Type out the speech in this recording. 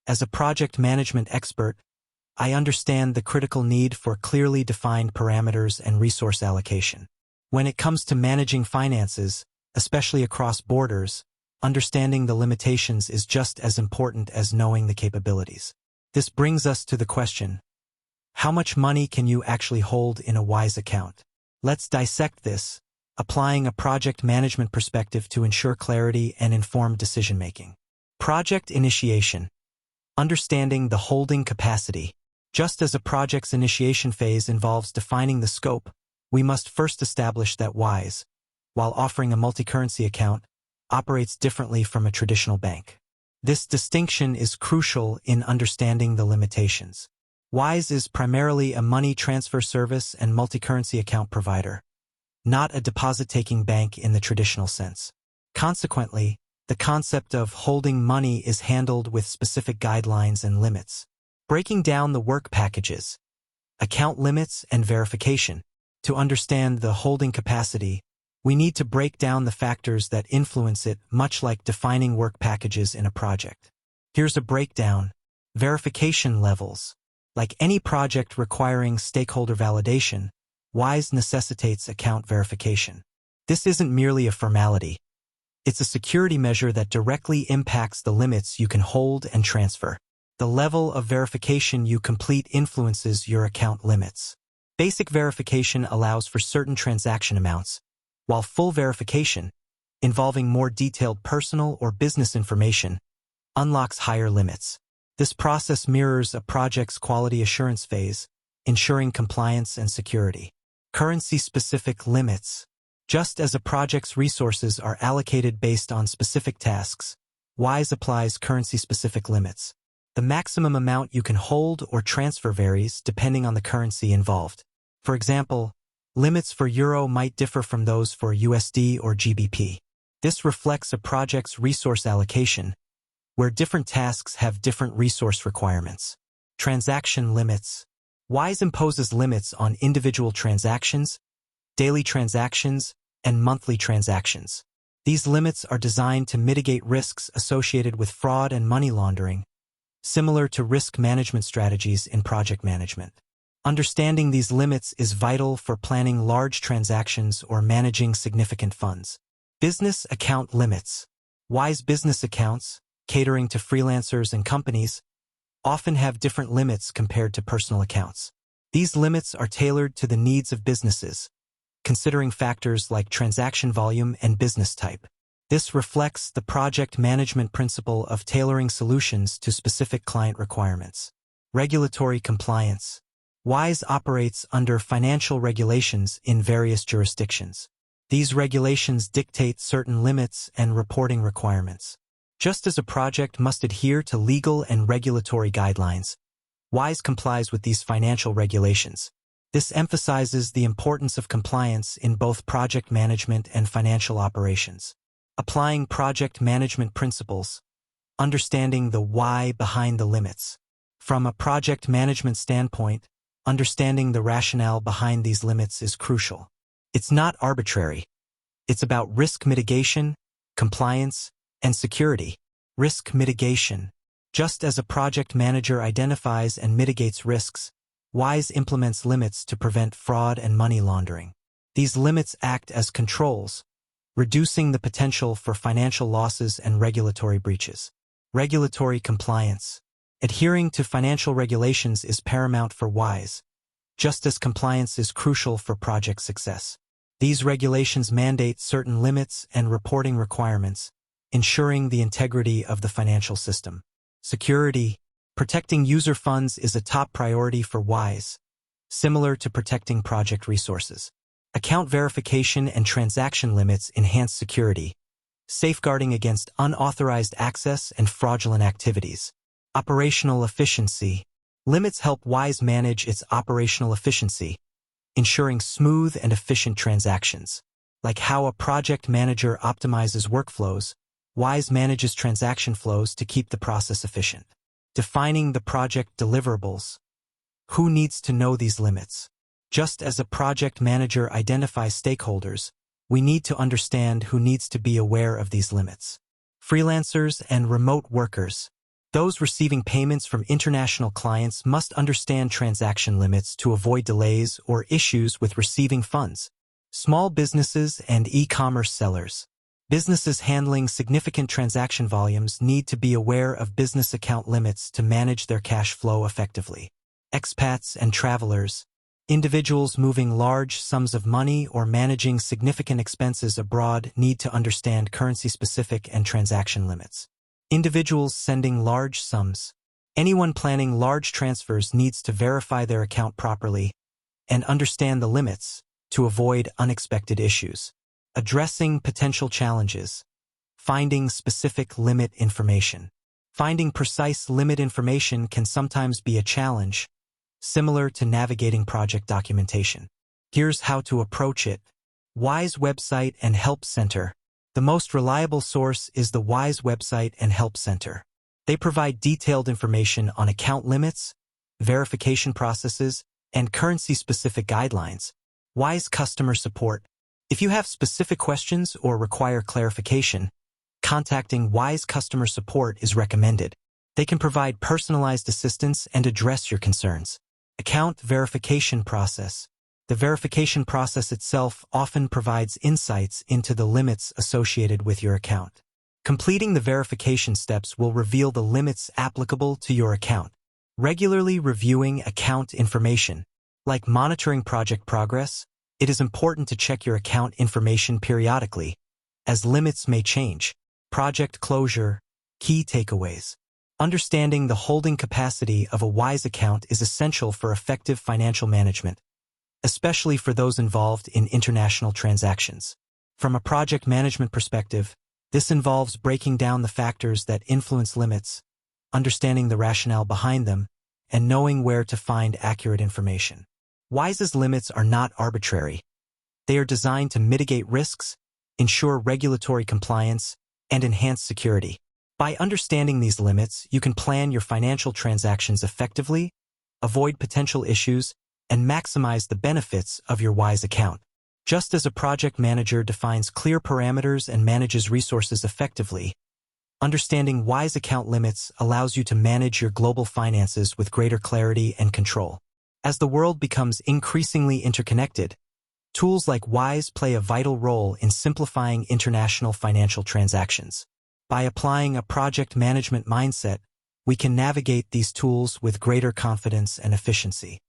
As a project management expert, I understand the critical need for clearly defined parameters and resource allocation. When it comes to managing finances, especially across borders, understanding the limitations is just as important as knowing the capabilities. This brings us to the question, how much money can you actually hold in a WISE account? Let's dissect this, applying a project management perspective to ensure clarity and informed decision-making. Project initiation. Understanding the holding capacity. Just as a project's initiation phase involves defining the scope, we must first establish that WISE, while offering a multi-currency account, operates differently from a traditional bank. This distinction is crucial in understanding the limitations. WISE is primarily a money transfer service and multi-currency account provider, not a deposit-taking bank in the traditional sense. Consequently, the concept of holding money is handled with specific guidelines and limits. Breaking down the work packages, account limits, and verification. To understand the holding capacity, we need to break down the factors that influence it, much like defining work packages in a project. Here's a breakdown. Verification levels. Like any project requiring stakeholder validation, WISE necessitates account verification. This isn't merely a formality. It's a security measure that directly impacts the limits you can hold and transfer. The level of verification you complete influences your account limits. Basic verification allows for certain transaction amounts, while full verification, involving more detailed personal or business information, unlocks higher limits. This process mirrors a project's quality assurance phase, ensuring compliance and security. Currency-specific limits. Just as a project's resources are allocated based on specific tasks, WISE applies currency-specific limits. The maximum amount you can hold or transfer varies depending on the currency involved. For example, limits for Euro might differ from those for USD or GBP. This reflects a project's resource allocation, where different tasks have different resource requirements. Transaction limits. WISE imposes limits on individual transactions, daily transactions, and monthly transactions. These limits are designed to mitigate risks associated with fraud and money laundering, similar to risk management strategies in project management. Understanding these limits is vital for planning large transactions or managing significant funds. Business account limits. WISE business accounts, catering to freelancers and companies, often have different limits compared to personal accounts. These limits are tailored to the needs of businesses, considering factors like transaction volume and business type. This reflects the project management principle of tailoring solutions to specific client requirements. Regulatory compliance. WISE operates under financial regulations in various jurisdictions. These regulations dictate certain limits and reporting requirements. Just as a project must adhere to legal and regulatory guidelines, WISE complies with these financial regulations. This emphasizes the importance of compliance in both project management and financial operations. Applying project management principles, understanding the why behind the limits. From a project management standpoint, understanding the rationale behind these limits is crucial. It's not arbitrary. It's about risk mitigation, compliance, and security. Risk mitigation. Just as a project manager identifies and mitigates risks, WISE implements limits to prevent fraud and money laundering. These limits act as controls, reducing the potential for financial losses and regulatory breaches. Regulatory compliance. Adhering to financial regulations is paramount for WISE, just as compliance is crucial for project success. These regulations mandate certain limits and reporting requirements, ensuring the integrity of the financial system. Security. Protecting user funds is a top priority for WISE, similar to protecting project resources. Account verification and transaction limits enhance security, safeguarding against unauthorized access and fraudulent activities. Operational efficiency. Limits help WISE manage its operational efficiency, ensuring smooth and efficient transactions. Like how a project manager optimizes workflows, WISE manages transaction flows to keep the process efficient. Defining the project deliverables. Who needs to know these limits? Just as a project manager identifies stakeholders, we need to understand who needs to be aware of these limits. Freelancers and remote workers. Those receiving payments from international clients must understand transaction limits to avoid delays or issues with receiving funds. Small businesses and e-commerce sellers. Businesses handling significant transaction volumes need to be aware of business account limits to manage their cash flow effectively. Expats and travelers. Individuals moving large sums of money or managing significant expenses abroad need to understand currency-specific and transaction limits. Individuals sending large sums. Anyone planning large transfers needs to verify their account properly and understand the limits to avoid unexpected issues. Addressing potential challenges. Finding specific limit information. Finding precise limit information can sometimes be a challenge, similar to navigating project documentation. Here's how to approach it. WISE Website and Help Center. The most reliable source is the WISE Website and Help Center. They provide detailed information on account limits, verification processes, and currency-specific guidelines. WISE Customer Support. If you have specific questions or require clarification, contacting WISE Customer Support is recommended. They can provide personalized assistance and address your concerns. Account verification process. The verification process itself often provides insights into the limits associated with your account. Completing the verification steps will reveal the limits applicable to your account. Regularly reviewing account information. Like monitoring project progress, it is important to check your account information periodically, as limits may change. Project closure. Key takeaways. Understanding the holding capacity of a WISE account is essential for effective financial management, especially for those involved in international transactions. From a project management perspective, this involves breaking down the factors that influence limits, understanding the rationale behind them, and knowing where to find accurate information. WISE's limits are not arbitrary. They are designed to mitigate risks, ensure regulatory compliance, and enhance security. By understanding these limits, you can plan your financial transactions effectively, avoid potential issues, and maximize the benefits of your WISE account. Just as a project manager defines clear parameters and manages resources effectively, understanding WISE account limits allows you to manage your global finances with greater clarity and control. As the world becomes increasingly interconnected, tools like WISE play a vital role in simplifying international financial transactions. By applying a project management mindset, we can navigate these tools with greater confidence and efficiency.